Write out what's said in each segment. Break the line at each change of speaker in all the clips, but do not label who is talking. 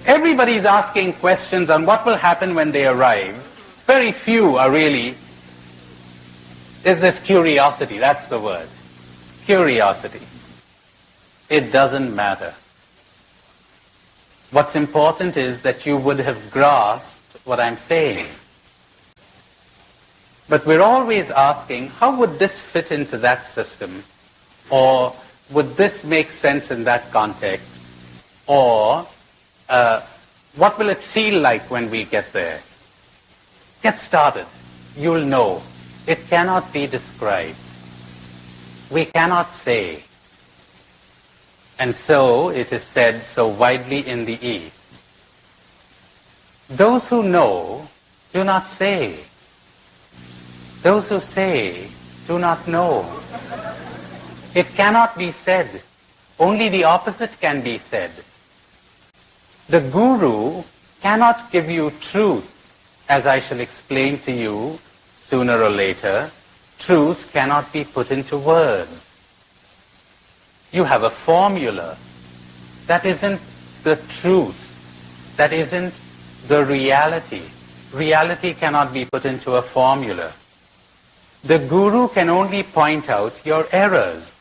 Everybody's asking questions on what will happen when they arrive. Very few are really, there's this curiosity, that's the word. Curiosity. It doesn't matter. What's important is that you would have grasped what I'm saying. But we're always asking, how would this fit into that system? Or would this make sense in that context? Or what will it feel like when we get there? Get started. You'll know. It cannot be described. We cannot say. And so it is said so widely in the East. Those who know do not say. Those who say do not know. It cannot be said. Only the opposite can be said. The guru cannot give you truth, as I shall explain to you sooner or later. Truth cannot be put into words. You have a formula. That isn't the truth. That isn't the reality. Reality cannot be put into a formula. The guru can only point out your errors.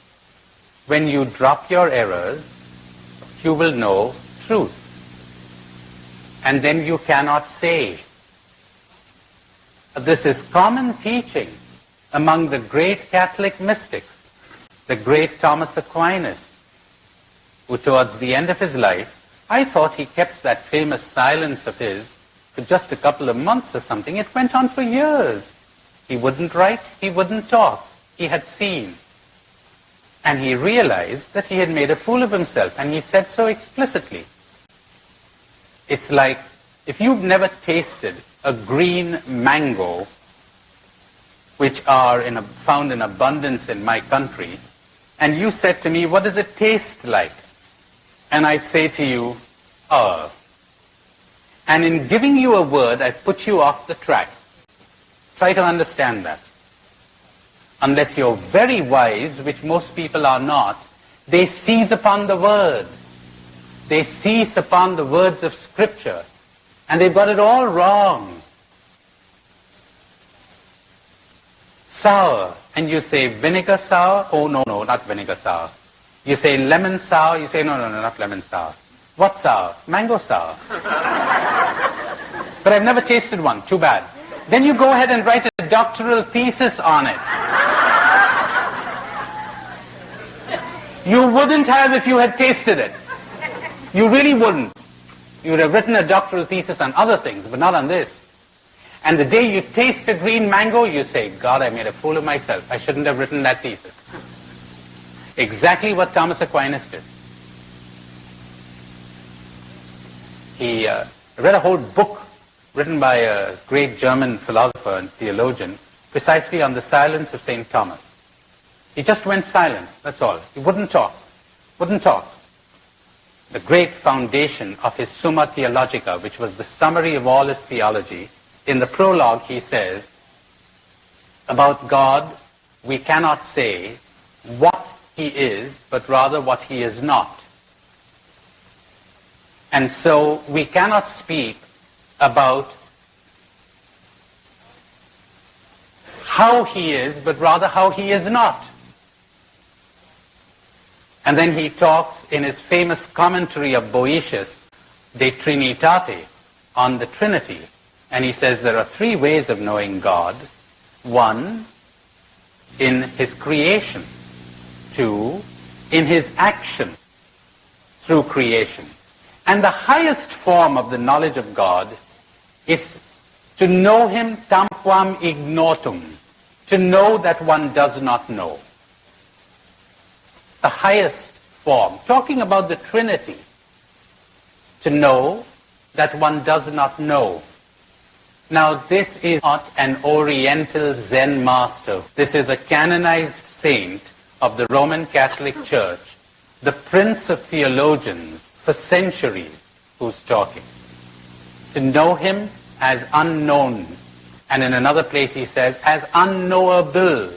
When you drop your errors, you will know truth. And then you cannot say. This is common teaching among the great Catholic mystics. The great Thomas Aquinas, who towards the end of his life, I thought he kept that famous silence of his for just a couple of months or something. It went on for years. He wouldn't write, he wouldn't talk. He had seen. And he realized that he had made a fool of himself, and he said so explicitly. It's like if you've never tasted a green mango, which are found in abundance in my country, and you said to me, what does it taste like? And I'd say to you, oh. And in giving you a word, I put you off the track. Try to understand that. Unless you're very wise, which most people are not, they seize upon the word. They seize upon the words of Scripture. And they've got it all wrong. Sour. And you say vinegar sour? Oh, no, not vinegar sour. You say lemon sour? You say, no, not lemon sour. What sour? Mango sour. But I've never tasted one. Too bad. Then you go ahead and write a doctoral thesis on it. You wouldn't have if you had tasted it. You really wouldn't. You would have written a doctoral thesis on other things, but not on this. And the day you taste a green mango, you say, God, I made a fool of myself. I shouldn't have written that thesis. Exactly what Thomas Aquinas did. He read a whole book written by a great German philosopher and theologian precisely on the silence of St. Thomas. He just went silent, that's all. He wouldn't talk. The great foundation of his Summa Theologica, which was the summary of all his theology, in the prologue he says, about God, we cannot say what he is, but rather what he is not. And so we cannot speak about how he is, but rather how he is not. And then he talks in his famous commentary of Boetius, De Trinitate, on the Trinity. And he says there are three ways of knowing God. One, in his creation. Two, in his action through creation. And the highest form of the knowledge of God is to know him tamquam ignotum, to know that one does not know. The highest form, talking about the Trinity, to know that one does not know. Now this is not an Oriental Zen master. This is a canonized saint of the Roman Catholic Church, the prince of theologians for centuries, who's talking. To know him as unknown. And in another place he says, as unknowable.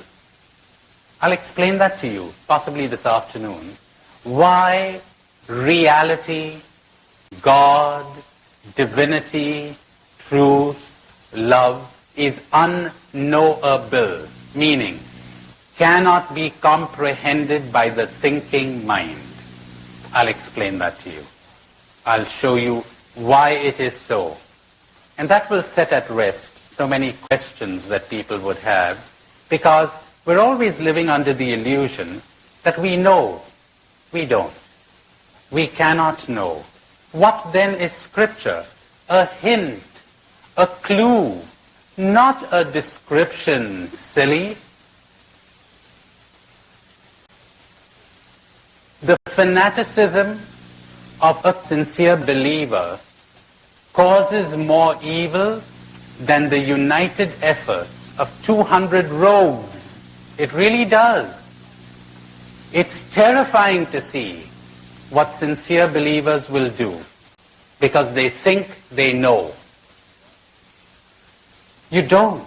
I'll explain that to you, possibly this afternoon. Why reality God, divinity, truth, love is unknowable, meaning cannot be comprehended by the thinking mind. I'll explain that to you. I'll show you why it is so. And that will set at rest so many questions that people would have, because we're always living under the illusion that we know. We don't. We cannot know. What then is Scripture? A hint, a clue, not a description, silly. The fanaticism of a sincere believer causes more evil than the united efforts of 200 rogues. It really does. It's terrifying to see what sincere believers will do because they think they know. You don't.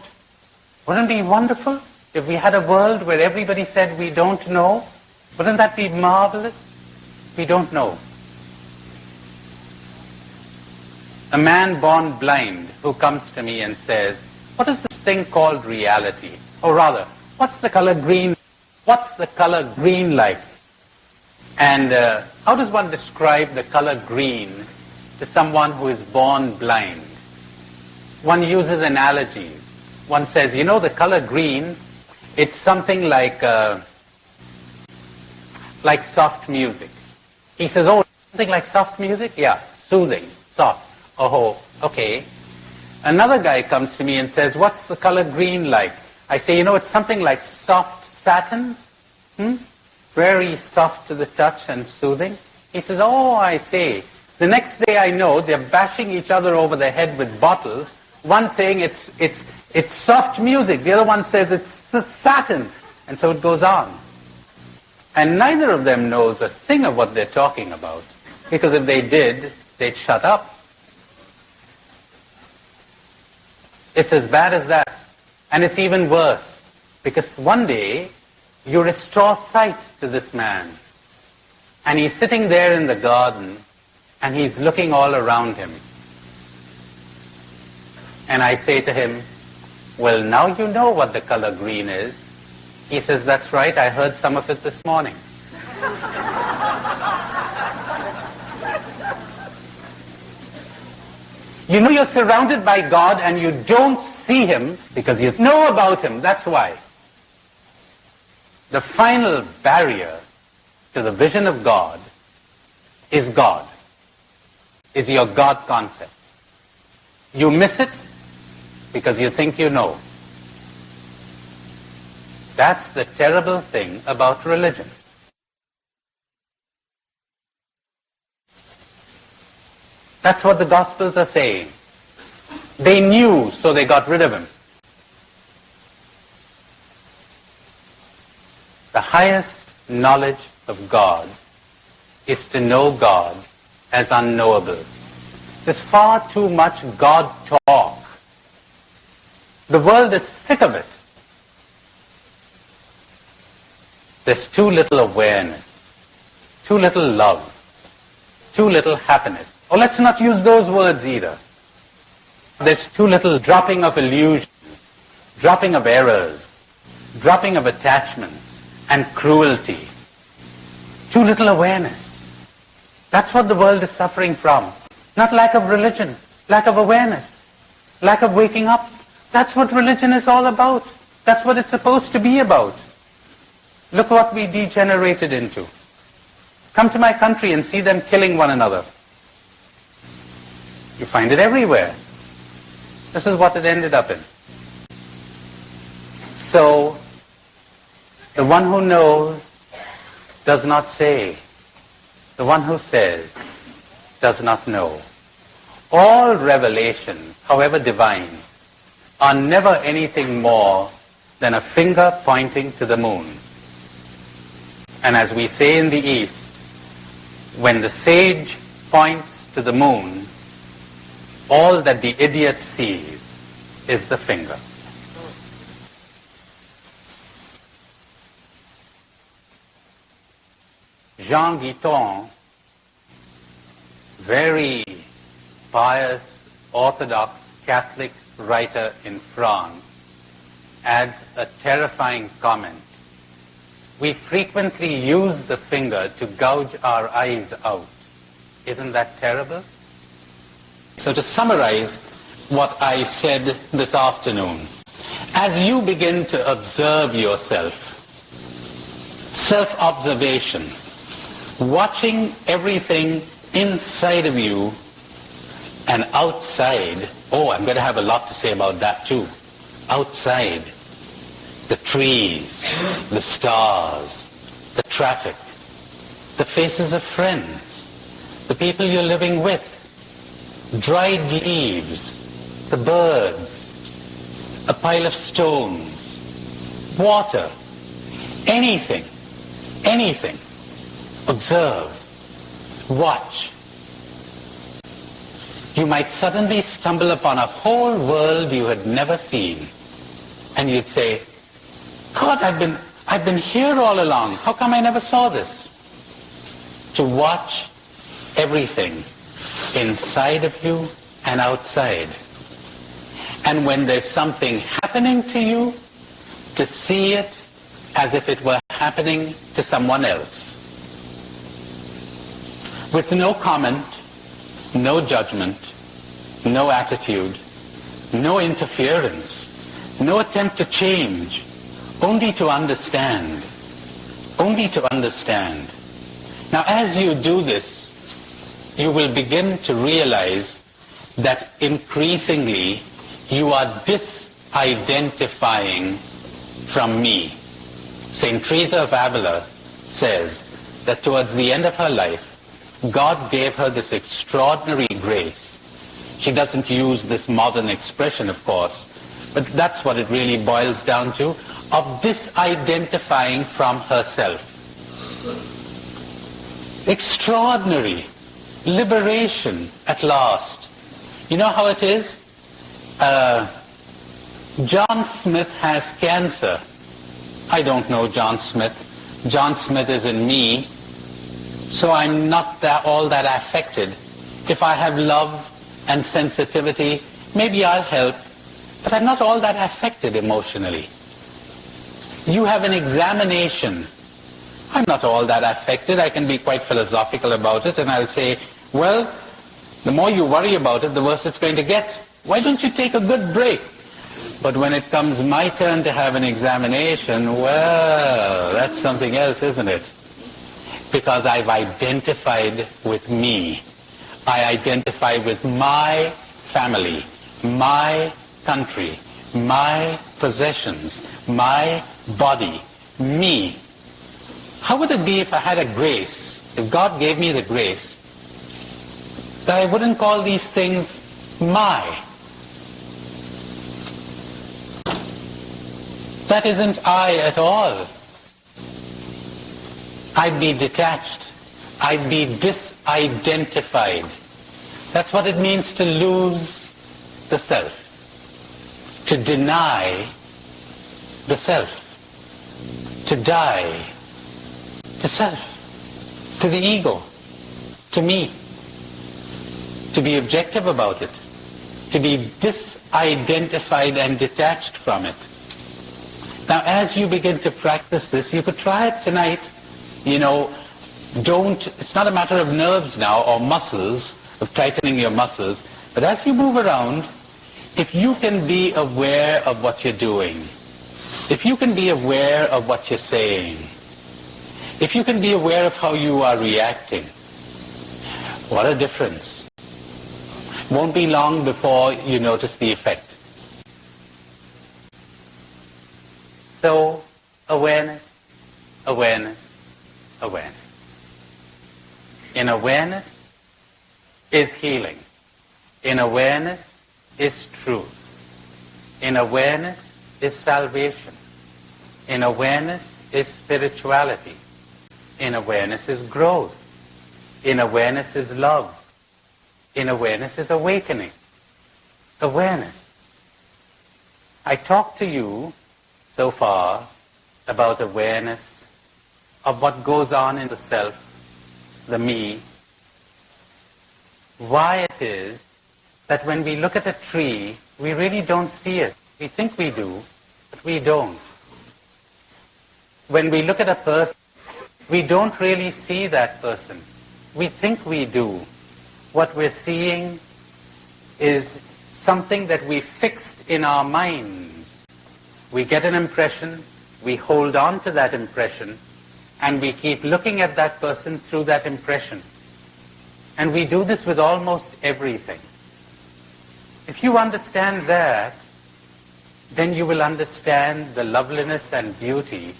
Wouldn't it be wonderful if we had a world where everybody said we don't know? Wouldn't that be marvelous? We don't know. A man born blind who comes to me and says, what is this thing called reality? Or rather, what's the color green? What's the color green like? And how does one describe the color green to someone who is born blind? One uses analogies. One says, you know, the color green, it's something like soft music. He says, oh, something like soft music? Yeah, soothing, soft. Oh, okay. Another guy comes to me and says, what's the color green like? I say, you know, it's something like soft satin. Very soft to the touch and soothing. He says, oh, I see. The next day I know they're bashing each other over the head with bottles. One saying it's soft music. The other one says it's satin. And so it goes on. And neither of them knows a thing of what they're talking about. Because if they did, they'd shut up. It's as bad as that. And it's even worse. Because one day, you restore sight to this man. And he's sitting there in the garden, and he's looking all around him. And I say to him, well, now you know what the color green is. He says, that's right, I heard some of it this morning. You know you're surrounded by God and you don't see Him because you know about Him. That's why. The final barrier to the vision of God, is your God concept. You miss it because you think you know. That's the terrible thing about religion. That's what the Gospels are saying. They knew, so they got rid of Him. The highest knowledge of God is to know God as unknowable. There's far too much God talk. The world is sick of it. There's too little awareness, too little love, too little happiness. Or let's not use those words either. There's too little dropping of illusions, dropping of errors, dropping of attachments and cruelty. Too little awareness. That's what the world is suffering from. Not lack of religion, lack of awareness, lack of waking up. That's what religion is all about. That's what it's supposed to be about. Look what we degenerated into. Come to my country and see them killing one another. You find it everywhere. This is what it ended up in. So, the one who knows does not say. The one who says does not know. All revelations, however divine, are never anything more than a finger pointing to the moon. And as we say in the East, when the sage points to the moon, all that the idiot sees is the finger. Jean Guiton very pious, Orthodox, Catholic writer in France, adds a terrifying comment. We frequently use the finger to gouge our eyes out. Isn't that terrible? So to summarize what I said this afternoon, as you begin to observe yourself, self-observation, watching everything inside of you and outside, I'm going to have a lot to say about that too. Outside, the trees, the stars, the traffic, the faces of friends, the people you're living with, dried leaves, the birds, a pile of stones, water, anything. Observe, watch. You might suddenly stumble upon a whole world you had never seen. And you'd say, God, I've been here all along. How come I never saw this? To watch everything inside of you and outside. And when there's something happening to you, to see it as if it were happening to someone else. With no comment, no judgment, no attitude, no interference, no attempt to change, only to understand. Only to understand. Now as you do this, you will begin to realize that increasingly you are disidentifying from me. Saint Teresa of Avila says that towards the end of her life, God gave her this extraordinary grace. She doesn't use this modern expression, of course, but that's what it really boils down to, of disidentifying from herself. Extraordinary liberation at last. You know how it is? John Smith has cancer. I don't know John Smith. John Smith is in me. So I'm not all that affected. If I have love and sensitivity, maybe I'll help, but I'm not all that affected emotionally. You have an examination. I'm not all that affected. I can be quite philosophical about it, and I'll say, well, the more you worry about it, the worse it's going to get. Why don't you take a good break? But when it comes my turn to have an examination, well, that's something else, isn't it? Because I've identified with me. I identify with my family, my country, my possessions, my body, me. How would it be if I had a grace, if God gave me the grace, that I wouldn't call these things my? That isn't I at all. I'd be detached. I'd be disidentified. That's what it means to lose the self. To deny the self. To die to self. To the ego. To me. To be objective about it. To be disidentified and detached from it. Now as you begin to practice this, you could try it tonight. It's not a matter of nerves now or muscles, of tightening your muscles, but as you move around, if you can be aware of what you're doing, if you can be aware of what you're saying, if you can be aware of how you are reacting, what a difference. Won't be long before you notice the effect. So, awareness, awareness, awareness. In awareness is healing. In awareness is truth. In awareness is salvation. In awareness is spirituality. In awareness is growth. In awareness is love. In awareness is awakening. Awareness. I talked to you so far about awareness of what goes on in the self, the me. why it is that when we look at a tree, we really don't see it. We think we do, but we don't. When we look at a person, we don't really see that person. We think we do. What we're seeing is something that we fixed in our minds. We get an impression, we hold on to that impression, and we keep looking at that person through that impression. And we do this with almost everything. If you understand that, then you will understand the loveliness and beauty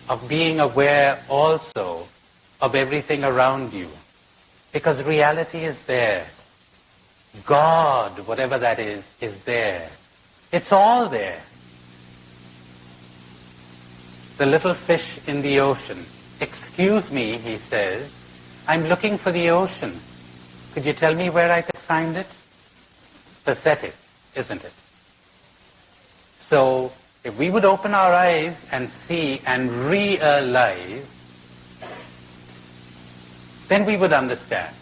of being aware also of everything around you. Because reality is there. God, whatever that is there. It's all there. The little fish in the ocean. Excuse me, he says, I'm looking for the ocean. Could you tell me where I could find it? Pathetic, isn't it? So, if we would open our eyes and see and realize, then we would understand.